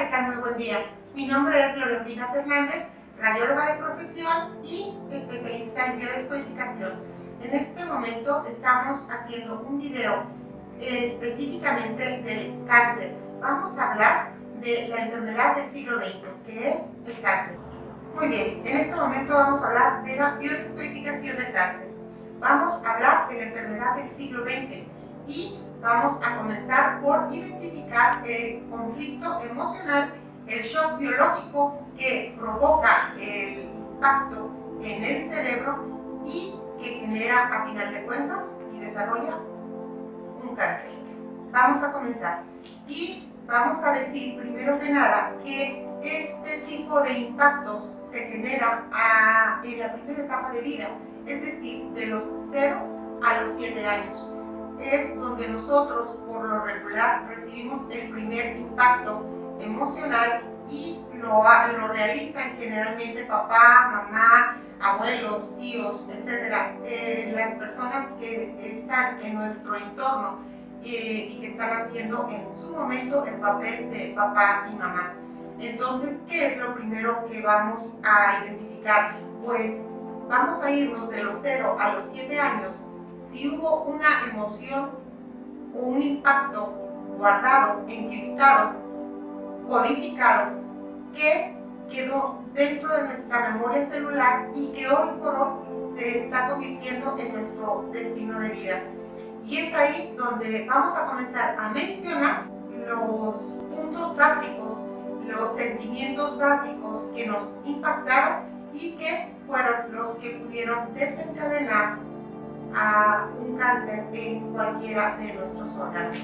¿qué tal? Muy buen día. Mi nombre es Florentina Fernández, radióloga de profesión y especialista en biodescodificación. En este momento estamos haciendo un video específicamente del cáncer. Vamos a hablar de la enfermedad del siglo XX, que es el cáncer. Muy bien, en este momento vamos a hablar de la biodescodificación del cáncer. Vamos a hablar de la enfermedad del siglo XX y vamos a comenzar por identificar el conflicto emocional, el shock biológico que provoca el impacto en el cerebro y que genera, a final de cuentas, y desarrolla un cáncer. Vamos a comenzar y vamos a decir primero que nada que este tipo de impactos se genera en la primera etapa de vida, es decir, de los 0 a los 7 años. Es donde nosotros, por lo regular, recibimos el primer impacto emocional y lo realizan generalmente papá, mamá, abuelos, tíos, etc. Las personas que están en nuestro entorno y que están haciendo en su momento el papel de papá y mamá. Entonces, ¿qué es lo primero que vamos a identificar? Pues vamos a irnos de los 0 a los 7 años. Si hubo una emoción o un impacto guardado, encriptado, codificado, que quedó dentro de nuestra memoria celular y que hoy por hoy se está convirtiendo en nuestro destino de vida. Y es ahí donde vamos a comenzar a mencionar los puntos básicos, los sentimientos básicos que nos impactaron y que fueron los que pudieron desencadenar a un cáncer en cualquiera de nuestros órganos.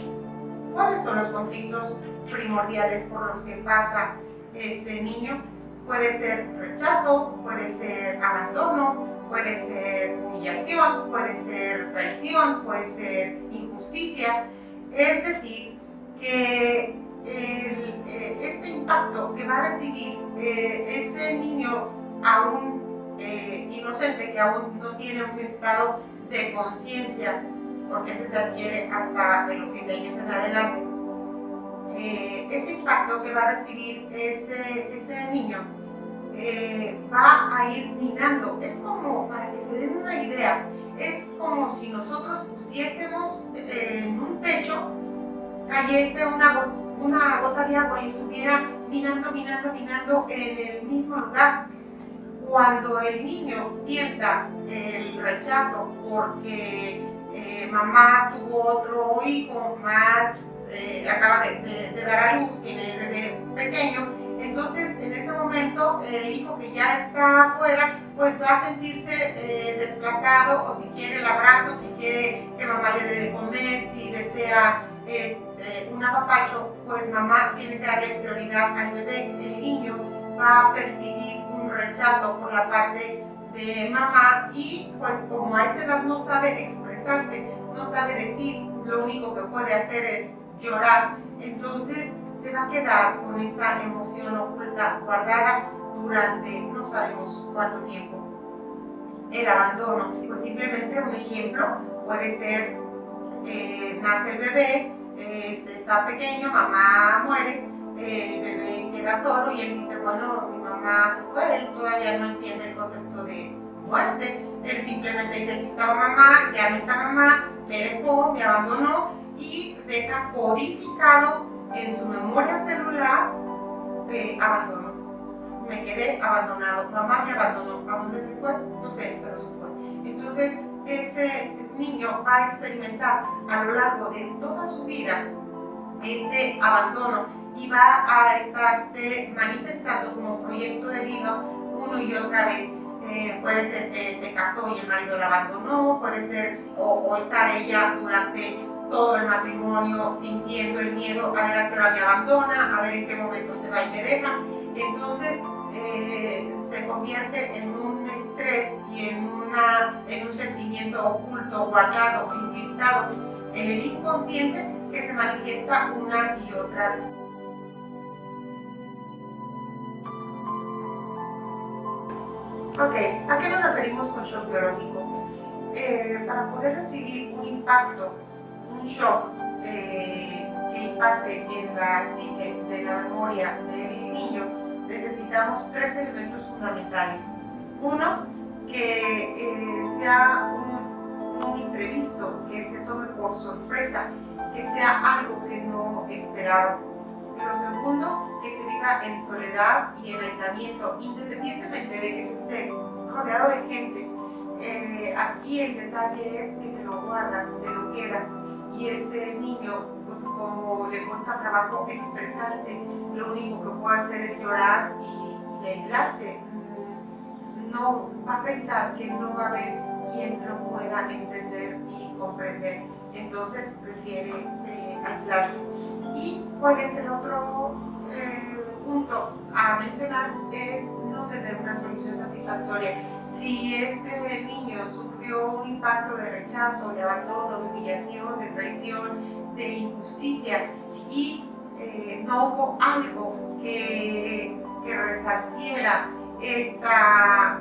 ¿Cuáles son los conflictos primordiales por los que pasa ese niño? Puede ser rechazo, puede ser abandono, puede ser humillación, puede ser traición, puede ser injusticia. Es decir, que este impacto que va a recibir ese niño aún inocente, que aún no tiene un estado de conciencia, porque ese se adquiere hasta de los 7 años en adelante, ese impacto que va a recibir ese niño va a ir minando. Es como, para que se den una idea, es como si nosotros pusiésemos en un techo, cayese una gota de agua y estuviera minando en el mismo lugar. Cuando el niño sienta el rechazo porque mamá tuvo otro hijo más, acaba de dar a luz, tiene el bebé pequeño, entonces en ese momento el hijo que ya está afuera pues va a sentirse desplazado, o si quiere el abrazo, si quiere que mamá le dé de comer, si desea un apapacho, pues mamá tiene que darle prioridad al bebé. El niño va a percibir un rechazo por la parte de mamá y pues como a esa edad no sabe expresarse, no sabe decir, lo único que puede hacer es llorar, entonces se va a quedar con esa emoción oculta, guardada durante no sabemos cuánto tiempo. El abandono, pues simplemente un ejemplo puede ser, nace el bebé, está pequeño, mamá muere, el bebé queda solo y él dice, bueno, mi mamá se fue, él todavía no entiende el concepto de muerte, él simplemente dice, aquí estaba mamá, ya no está mamá, me dejó, me abandonó y deja codificado en su memoria celular abandono. Me quedé abandonado, mamá me abandonó, ¿a dónde se fue? No sé, pero se fue. Entonces ese niño va a experimentar a lo largo de toda su vida ese abandono y va a estarse manifestando como proyecto de vida una y otra vez. Puede ser que se casó y el marido la abandonó, puede ser o estar ella durante todo el matrimonio sintiendo el miedo a ver a qué hora me abandona, a ver en qué momento se va y me deja. Entonces se convierte en un estrés y en un sentimiento oculto, guardado, encriptado en el inconsciente, que se manifiesta una y otra vez. Ok, ¿a qué nos referimos con shock biológico? Para poder recibir un impacto, un shock que impacte en la psique de la memoria del niño, necesitamos tres elementos fundamentales. Uno, que sea un imprevisto, que se tome por sorpresa, que sea algo que no esperabas. Lo segundo, que se viva en soledad y en aislamiento, independientemente de que se esté rodeado de gente. Aquí el detalle es que te lo guardas, te lo quedas, y ese niño, como le cuesta trabajo expresarse, lo único que puede hacer es llorar y aislarse. No va a pensar que no va a haber quien lo pueda entender y comprender, entonces prefiere aislarse. Y cuál es el otro punto a mencionar, es no tener una solución satisfactoria. Si ese niño sufrió un impacto de rechazo, de abandono, de humillación, de traición, de injusticia, y no hubo algo que resarciera esa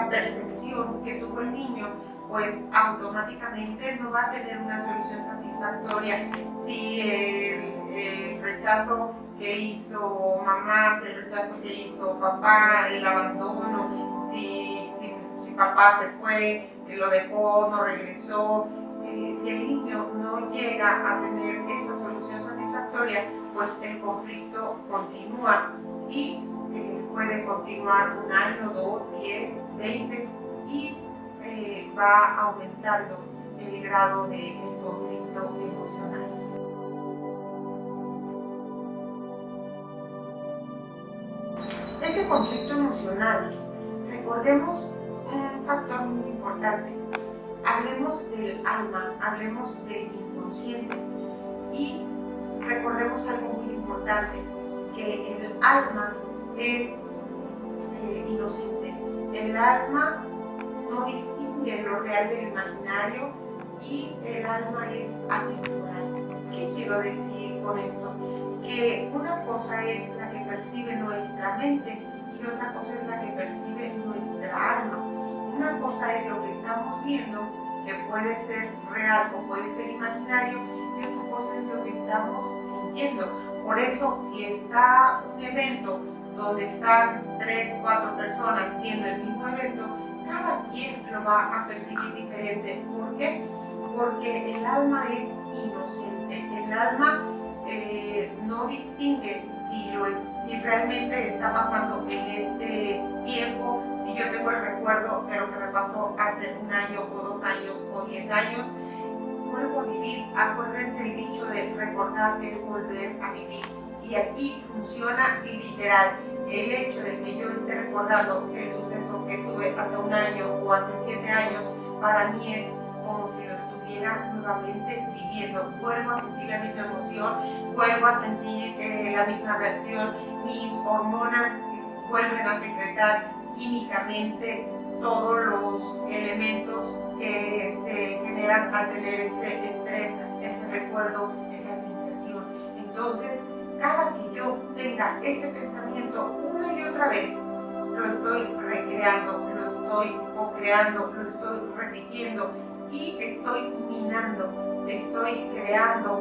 percepción que tuvo el niño, pues automáticamente no va a tener una solución satisfactoria. Si el rechazo que hizo mamá, si el rechazo que hizo papá, el abandono, si papá se fue, lo dejó, no regresó, si el niño no llega a tener esa solución satisfactoria, pues el conflicto continúa y puede continuar 1 año, 2, 10, 20 y va aumentando el grado de conflicto emocional. Ese conflicto emocional, recordemos un factor muy importante. Hablemos del alma, hablemos del inconsciente y recordemos algo muy importante, que el alma es inocente. El alma no distingue lo real del imaginario y el alma es atemporal. ¿Qué quiero decir con esto? Que una cosa es la que percibe nuestra mente y otra cosa es la que percibe nuestra alma. Una cosa es lo que estamos viendo, que puede ser real o puede ser imaginario, y otra cosa es lo que estamos sintiendo. Por eso, si está un evento donde están 3, 4 personas viendo el mismo evento, cada quien lo va a percibir diferente. ¿Por qué? Porque el alma es inocente. El alma no distingue si realmente está pasando en este tiempo, si yo tengo el recuerdo de lo que me pasó hace 1 año o 2 años o 10 años. Vuelvo a vivir. Acuérdense el dicho de recordar es volver a vivir. Y aquí funciona literal. El hecho de que yo esté recordando el suceso que tuve hace 1 año o hace 7 años, para mí es como si lo estuviera nuevamente viviendo. Vuelvo a sentir la misma emoción, vuelvo a sentir la misma reacción, mis hormonas vuelven a secretar químicamente todos los elementos que se generan al tener ese estrés, ese recuerdo, esa sensación. Entonces, cada que yo tenga ese pensamiento una y otra vez, lo estoy recreando, lo estoy co-creando, lo estoy repitiendo y estoy minando, estoy creando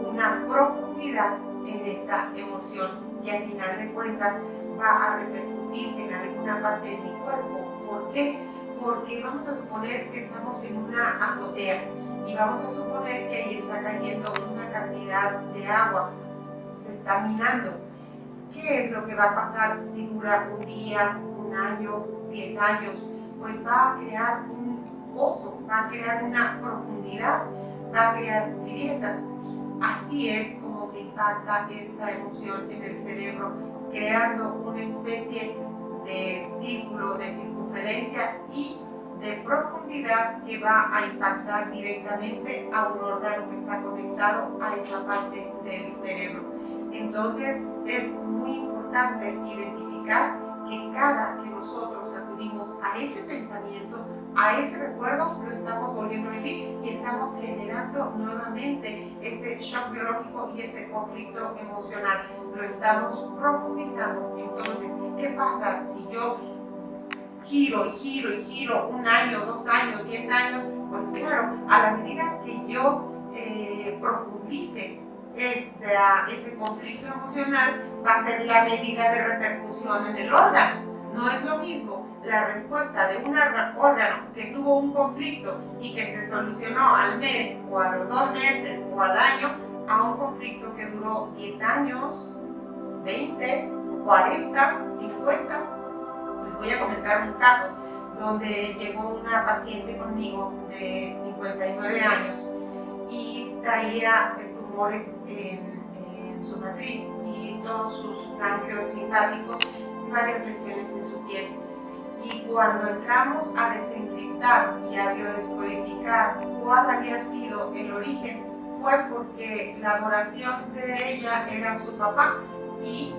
una profundidad en esa emoción que al final de cuentas va a repercutir en alguna parte de mi cuerpo. ¿Por qué? Porque vamos a suponer que estamos en una azotea y vamos a suponer que ahí está cayendo una cantidad de agua, se está minando. ¿Qué es lo que va a pasar si dura 1 día, 1 año, 10 años? Pues va a crear un pozo, va a crear una profundidad, va a crear grietas. Así es como se impacta esta emoción en el cerebro, creando una especie de círculo de circunferencia y de profundidad que va a impactar directamente a un órgano que está conectado a esa parte del cerebro. Entonces es muy importante identificar que cada que nosotros acudimos a ese pensamiento, a ese recuerdo, lo estamos volviendo a vivir y estamos generando nuevamente ese shock biológico y ese conflicto emocional. Lo estamos profundizando. Entonces, ¿qué pasa si yo giro y giro y giro 1 año, 2 años, 10 años? Pues claro, a la medida que yo profundizo agudice ese conflicto emocional, va a ser la medida de repercusión en el órgano. No es lo mismo la respuesta de un órgano que tuvo un conflicto y que se solucionó al mes o a los 2 meses o al año, a un conflicto que duró 10 años, 20, 40, 50. Les voy a comentar un caso donde llegó una paciente conmigo de 59 años y traía tumores en su matriz y todos sus ganglios linfáticos y varias lesiones en su piel. Y cuando entramos a desencriptar y a biodescodificar cuál había sido el origen, fue porque la adoración de ella era su papá y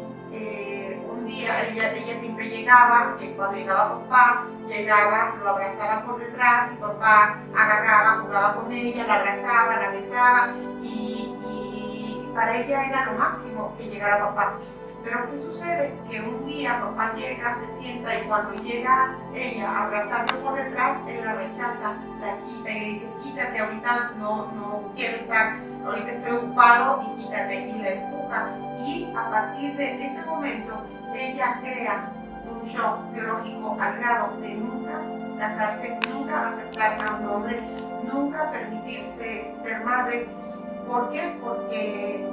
un día ella siempre llegaba, que cuando llegaba papá, llegaba, lo abrazaba por detrás y papá agarraba, jugaba con ella, la abrazaba, la besaba y para ella era lo máximo que llegara papá. Pero ¿qué sucede? Que un día papá llega, se sienta y cuando llega ella a abrazarlo por detrás, él la rechaza, la quita y le dice, quítate, ahorita no quiero estar, ahorita estoy ocupado y quítate, y la empuja. Y a partir de ese momento, ella crea un shock biológico al grado de nunca casarse, nunca aceptar a un hombre, nunca permitirse ser madre. ¿Por qué? Porque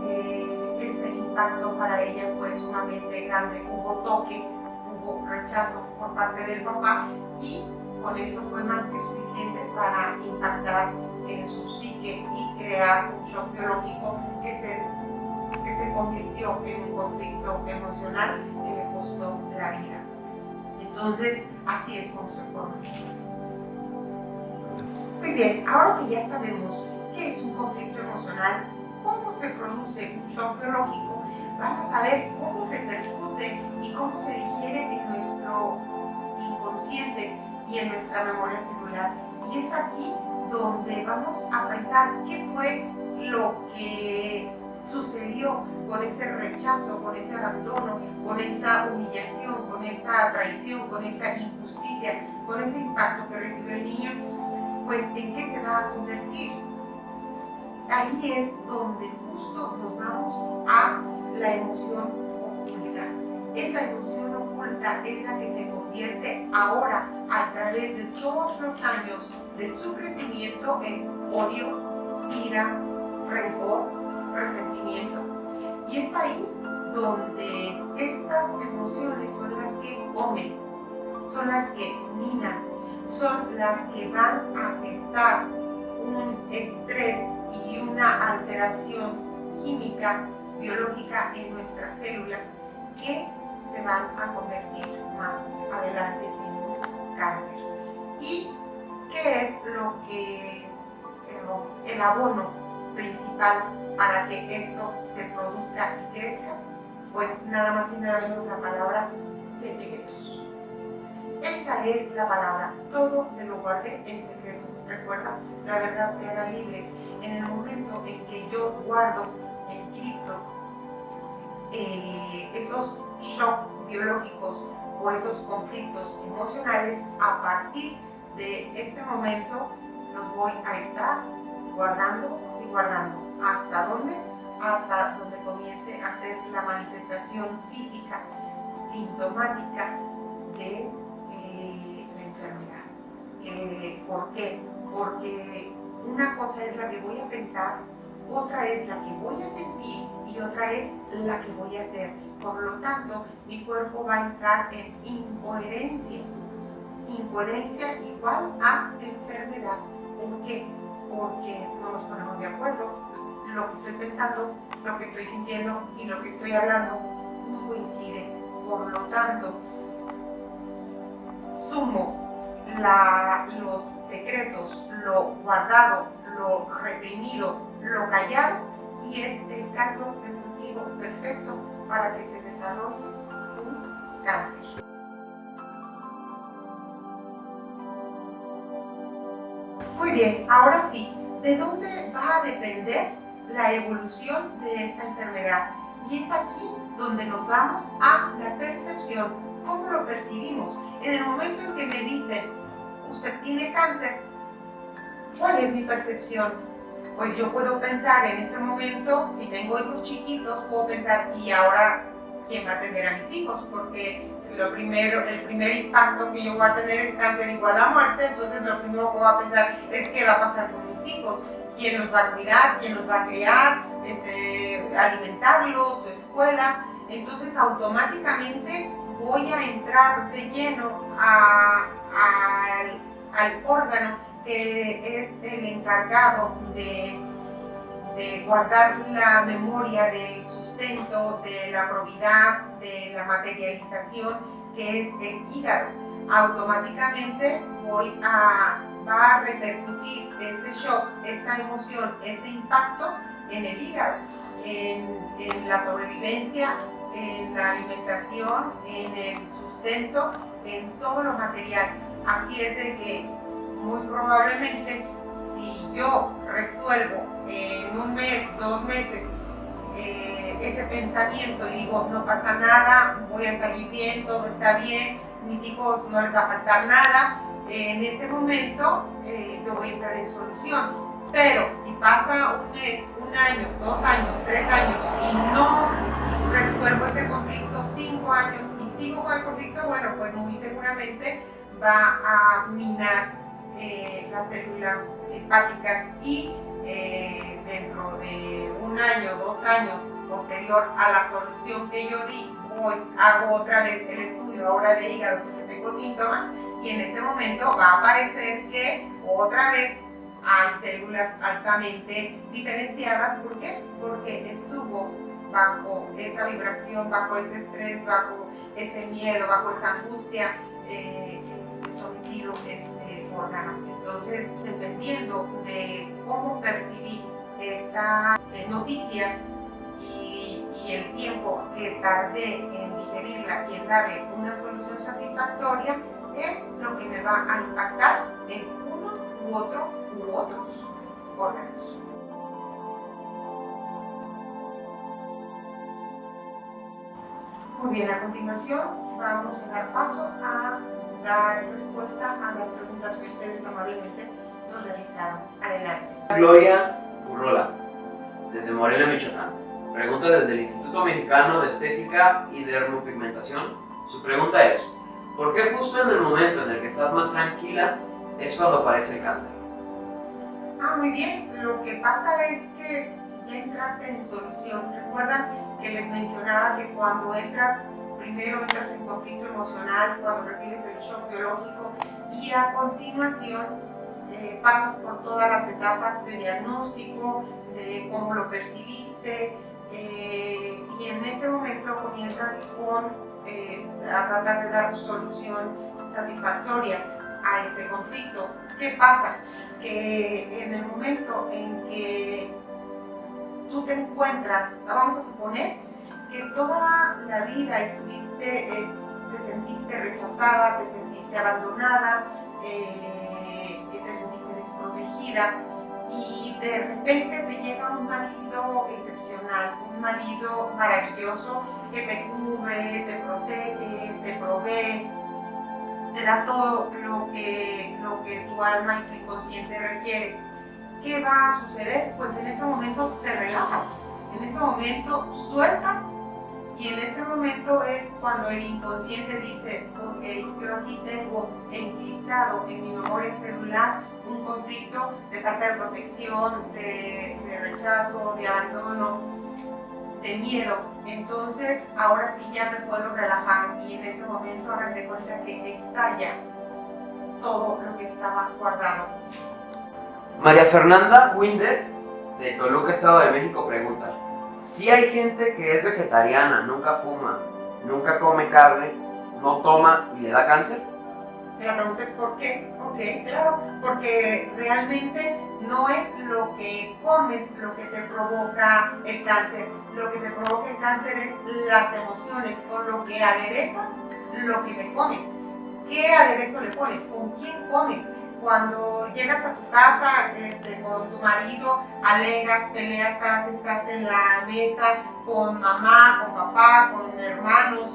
ese impacto para ella fue sumamente grande. Hubo toque, hubo rechazo por parte del papá y con eso fue más que suficiente para impactar en su psique y crear un shock biológico que se convirtió en un conflicto emocional que le costó la vida. Entonces, así es como se forma. Muy bien, ahora que ya sabemos qué es un conflicto emocional, cómo se produce un shock biológico, vamos a ver cómo repercute y cómo se digiere en nuestro inconsciente y en nuestra memoria celular. Y es aquí donde vamos a pensar qué fue lo que sucedió con ese rechazo, con ese abandono, con esa humillación, con esa traición, con esa injusticia, con ese impacto que recibió el niño, pues en qué se va a convertir. Ahí es donde justo nos vamos a la emoción oculta. Esa emoción oculta es la que se convierte ahora, a través de todos los años de su crecimiento, en odio, ira, rencor, resentimiento. Y es ahí donde estas emociones son las que comen, son las que minan, son las que van a gestar un estrés y una alteración química, biológica en nuestras células que se van a convertir más adelante en un cáncer. ¿Y qué es lo que el abono principal para que esto se produzca y crezca? Pues nada más y nada menos la palabra secretos. Esa es la palabra, todo me lo guardé en secreto. Recuerda, la verdad te hará libre. En el momento en que yo guardo, encripto esos shocks biológicos o esos conflictos emocionales, a partir de ese momento los voy a estar guardando y guardando. ¿Hasta dónde? Hasta donde comience a ser la manifestación física, sintomática de la enfermedad. ¿Por qué? Porque una cosa es la que voy a pensar, otra es la que voy a sentir y otra es la que voy a hacer. Por lo tanto, mi cuerpo va a entrar en incoherencia. Incoherencia igual a enfermedad. ¿Por qué? Porque no nos ponemos de acuerdo. Lo que estoy pensando, lo que estoy sintiendo y lo que estoy hablando no coincide. Por lo tanto, sumo los secretos, lo guardado, lo reprimido, lo callado, y es el caldo de cultivo perfecto para que se desarrolle un cáncer. Muy bien, ahora sí, ¿de dónde va a depender la evolución de esta enfermedad? Y es aquí donde nos vamos a la percepción. ¿Cómo lo percibimos? En el momento en que me dicen, usted tiene cáncer, ¿cuál es mi percepción? pues yo puedo pensar en ese momento, si tengo hijos chiquitos, puedo pensar, ¿y ahora quién va a atender a mis hijos? Porque el primer impacto que yo voy a tener es cáncer igual a muerte, entonces lo primero que voy a pensar es qué va a pasar con mis hijos, quién los va a cuidar, quién los va a criar, alimentarlos, su escuela. Entonces automáticamente voy a entrar de lleno al órgano que es el encargado de guardar la memoria del sustento, de la probidad, de la materialización, que es el hígado. Automáticamente va a repercutir ese shock, esa emoción, ese impacto en el hígado, en la sobrevivencia, en la alimentación, en el sustento, en todo lo material. Así es de que muy probablemente si yo resuelvo en un mes, 2 meses, ese pensamiento y digo no pasa nada, voy a salir bien, todo está bien, mis hijos no les va a faltar nada, en ese momento yo voy a entrar en solución. Pero si pasa un mes, 1 año, 2 años, 3 años y no resuelvo ese conflicto, 5 años y sigo con el conflicto, bueno, pues muy seguramente va a minar las células hepáticas y dentro de 1 año, 2 años, posterior a la solución que yo di, hoy hago otra vez el estudio ahora de hígado porque tengo síntomas y en ese momento va a aparecer que otra vez hay células altamente diferenciadas. ¿Por qué? Porque estuvo bajo esa vibración, bajo ese estrés, bajo ese miedo, bajo esa angustia, sometido este órgano. Entonces, dependiendo de cómo percibí esta noticia y el tiempo que tardé en digerirla y en darle una solución satisfactoria, es lo que me va a impactar en uno u otro u otros órganos. Muy bien, a continuación vamos a dar paso a dar respuesta a las preguntas que ustedes amablemente nos realizaron. Adelante. Gloria Urrola, desde Morelia, Michoacán. Pregunta desde el Instituto Mexicano de Estética y Dermopigmentación. Su pregunta es: ¿por qué justo en el momento en el que estás más tranquila es cuando aparece el cáncer? Muy bien. Lo que pasa es que ya entraste en solución. ¿Recuerdan que les mencionaba que cuando primero entras en conflicto emocional, cuando recibes el shock biológico y a continuación pasas por todas las etapas de diagnóstico, de cómo lo percibiste, y en ese momento comienzas a tratar de dar solución satisfactoria a ese conflicto? ¿Qué pasa? Que en el momento en que tú te encuentras, vamos a suponer que toda la vida te sentiste rechazada, te sentiste abandonada, te sentiste desprotegida, y de repente te llega un marido excepcional, un marido maravilloso que te cubre, te protege, te provee, te da todo lo que tu alma y tu inconsciente requiere. ¿Qué va a suceder? Pues en ese momento te relajas, en ese momento sueltas, y en ese momento es cuando el inconsciente dice: ok, yo aquí tengo encriptado en mi memoria celular un conflicto de falta de protección, de rechazo, de abandono, de miedo. Entonces ahora sí ya me puedo relajar, y en ese momento hagan de cuenta que estalla todo lo que estaba guardado. María Fernanda Winder, de Toluca, Estado de México, pregunta: si hay gente que es vegetariana, nunca fuma, nunca come carne, no toma y le da cáncer? La pregunta es ¿por qué? Ok, claro, porque realmente no es lo que comes lo que te provoca el cáncer. Lo que te provoca el cáncer es las emociones, con lo que aderezas lo que te comes. ¿Qué aderezo le pones? ¿Con quién comes? Cuando llegas a tu casa con tu marido, alegas, peleas cada que estás en la mesa con mamá, con papá, con hermanos,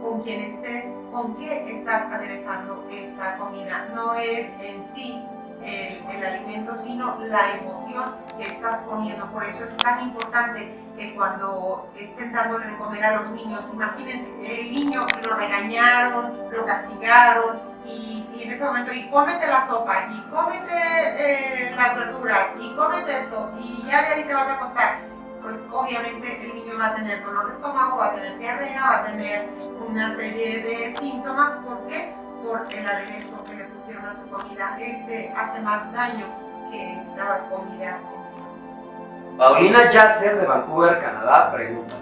con quien esté, ¿con qué estás aderezando esa comida? No es en sí el alimento, sino la emoción que estás poniendo. Por eso es tan importante que cuando estén dándole de comer a los niños, imagínense, el niño lo regañaron, lo castigaron, y en ese momento, y cómete la sopa, y cómete las verduras, y cómete esto, y ya de ahí te vas a acostar. Pues obviamente el niño va a tener dolor de estómago, va a tener diarrea, va a tener una serie de síntomas. ¿Por qué? Por el aderezo que le pusieron a su comida. Ese hace más daño que la comida en sí. Paulina Yasser de Vancouver, Canadá, pregunta: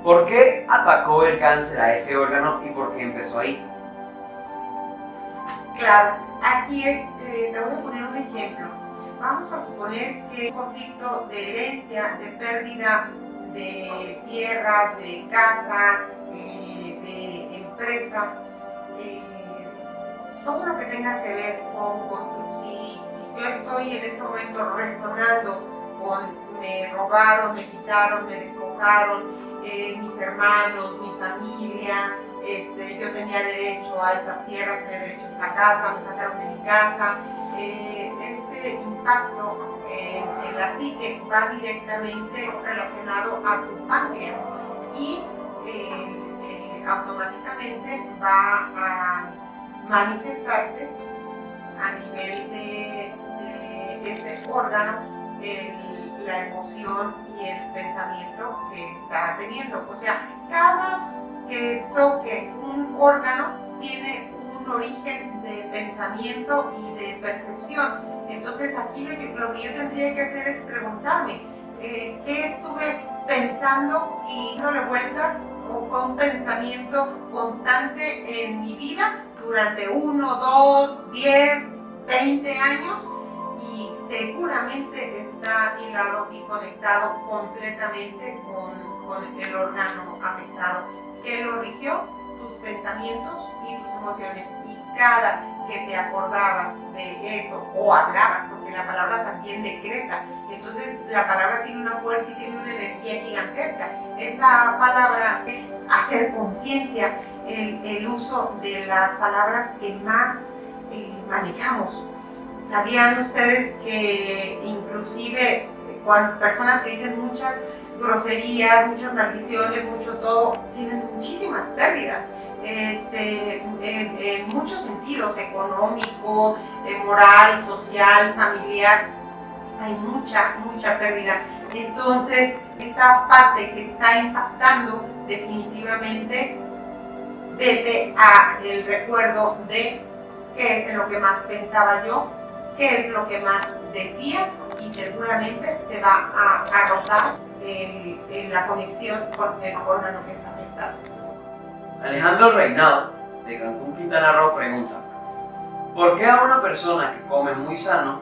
¿por qué atacó el cáncer a ese órgano y por qué empezó ahí? Claro, aquí te voy a poner un ejemplo. Vamos a suponer que un conflicto de herencia, de pérdida de tierras, de casa, de empresa, todo lo que tenga que ver con si yo estoy en este momento resonando con me robaron, me quitaron, me despojaron, mis hermanos, mi familia, yo tenía derecho a estas tierras, tenía derecho a esta casa, me sacaron de mi casa. Ese impacto en la psique va directamente relacionado a tu páncreas y automáticamente va a manifestarse a nivel de ese órgano la emoción y el pensamiento que está teniendo. O sea, cada que toque un órgano tiene un origen de pensamiento y de percepción. Entonces aquí lo que yo tendría que hacer es preguntarme qué estuve pensando y dándole vueltas, o fue un pensamiento constante en mi vida durante 1, 2, 10, 20 años, y seguramente está hilado y conectado completamente con el órgano afectado. ¿Qué lo rigió? Tus pensamientos y tus emociones. Y cada que te acordabas de eso o hablabas, porque la palabra también decreta, entonces la palabra tiene una fuerza y tiene una energía gigantesca. Esa palabra, hacer conciencia, el uso de las palabras que más manejamos. ¿Sabían ustedes que inclusive cuando personas que dicen muchas groserías, muchas maldiciones, mucho todo, tienen muchísimas pérdidas? En muchos sentidos, económico, moral, social, familiar, hay mucha pérdida. Entonces, esa parte que está impactando, definitivamente, vete a el recuerdo de qué es en lo que más pensaba yo, qué es lo que más decía, y seguramente te va a arrojar en la conexión con el órgano que está afectado. Alejandro Reinado, de Cancún, Quintana Roo, pregunta: ¿por qué a una persona que come muy sano,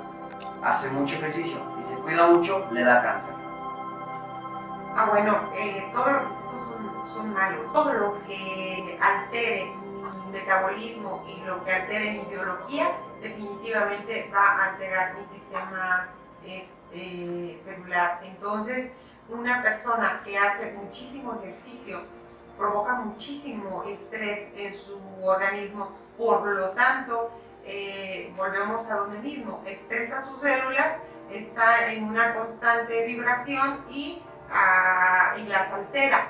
hace mucho ejercicio y se cuida mucho, le da cáncer? Bueno, todos los excesos son malos. Todo lo que altere mi metabolismo y lo que altere mi biología, definitivamente va a alterar mi sistema celular. Entonces, una persona que hace muchísimo ejercicio provoca muchísimo estrés en su organismo, por lo tanto, volvemos a donde mismo, estresa sus células, está en una constante vibración y las altera.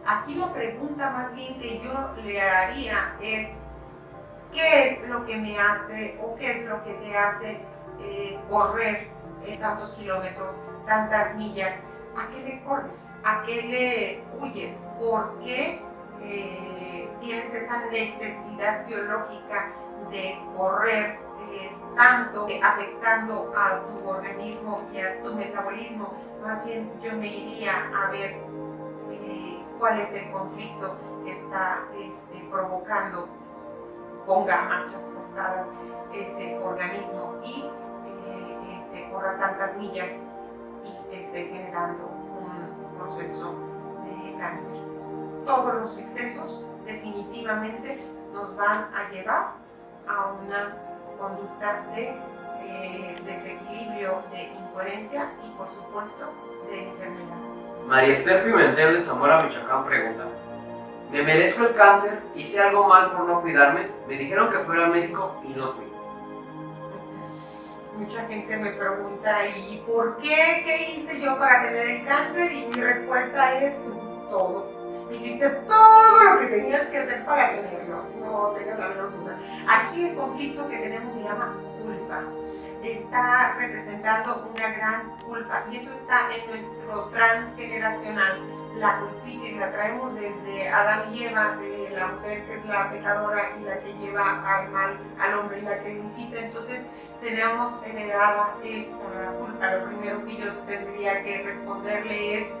Aquí la pregunta más bien que yo le haría es: ¿qué es lo que me hace o qué es lo que te hace correr tantos kilómetros, tantas millas? ¿A qué le corres? ¿A qué le huyes? ¿Por qué tienes esa necesidad biológica de correr tanto, afectando a tu organismo y a tu metabolismo? Más bien yo me iría a ver cuál es el conflicto que está provocando, ponga a marchas forzadas ese organismo y corra tantas millas y esté generando un proceso de cáncer. Todos los excesos definitivamente nos van a llevar a una conducta de desequilibrio, de incoherencia y, por supuesto, de enfermedad. María Esther Pimentel, de Zamora, Michoacán, pregunta: ¿me merezco el cáncer? ¿Hice algo mal por no cuidarme? Me dijeron que fuera al médico y no fui. mucha gente me pregunta, ¿y por qué? ¿Qué hice yo para tener el cáncer? Y mi respuesta es todo. Hiciste todo lo que tenías que hacer para tenerlo, no tengas la menor duda. Aquí el conflicto que tenemos se llama culpa. Está representando una gran culpa y eso está en nuestro transgeneracional. La culpitis la traemos desde Adán y Eva, de la mujer que es la pecadora y la que lleva al mal al hombre y la que lo incita. Entonces tenemos heredada esa culpa. Lo primero que yo tendría que responderle es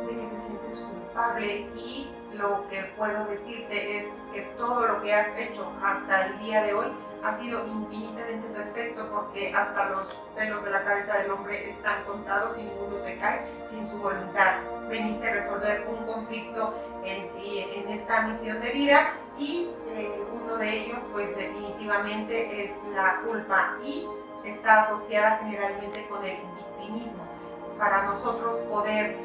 de que te sientes culpable, y lo que puedo decirte es que todo lo que has hecho hasta el día de hoy ha sido infinitamente perfecto, porque hasta los pelos de la cabeza del hombre están contados y ninguno se cae sin su voluntad. Veniste a resolver un conflicto en esta misión de vida, y uno de ellos pues definitivamente es la culpa, y está asociada generalmente con el victimismo. Para nosotros poder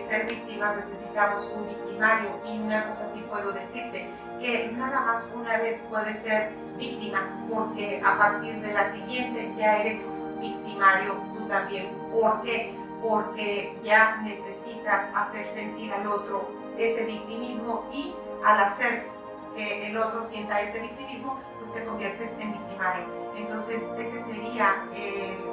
ser víctimas necesitamos un victimario, y una cosa sí puedo decirte, que nada más una vez puedes ser víctima, porque a partir de la siguiente ya eres victimario tú también. ¿Por qué? Porque ya necesitas hacer sentir al otro ese victimismo, y al hacer que el otro sienta ese victimismo, pues te conviertes en victimario. Entonces ese sería el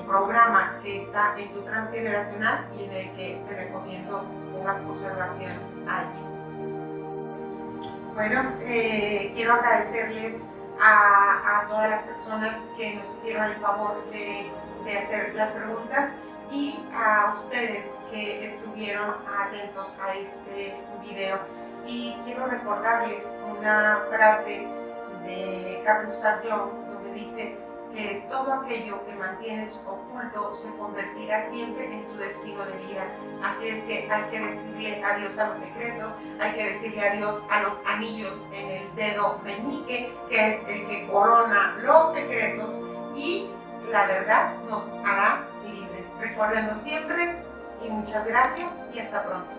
programa que está en tu transgeneracional y en el que te recomiendo pongas observación allí. Bueno, quiero agradecerles a todas las personas que nos hicieron el favor de hacer las preguntas, y a ustedes que estuvieron atentos a este video. Y quiero recordarles una frase de Carl Gustav Jung, donde dice que todo aquello que mantienes oculto se convertirá siempre en tu destino de vida. Así es que hay que decirle adiós a los secretos, hay que decirle adiós a los anillos en el dedo meñique, que es el que corona los secretos, y la verdad nos hará libres. Recuérdenlo siempre, y muchas gracias y hasta pronto.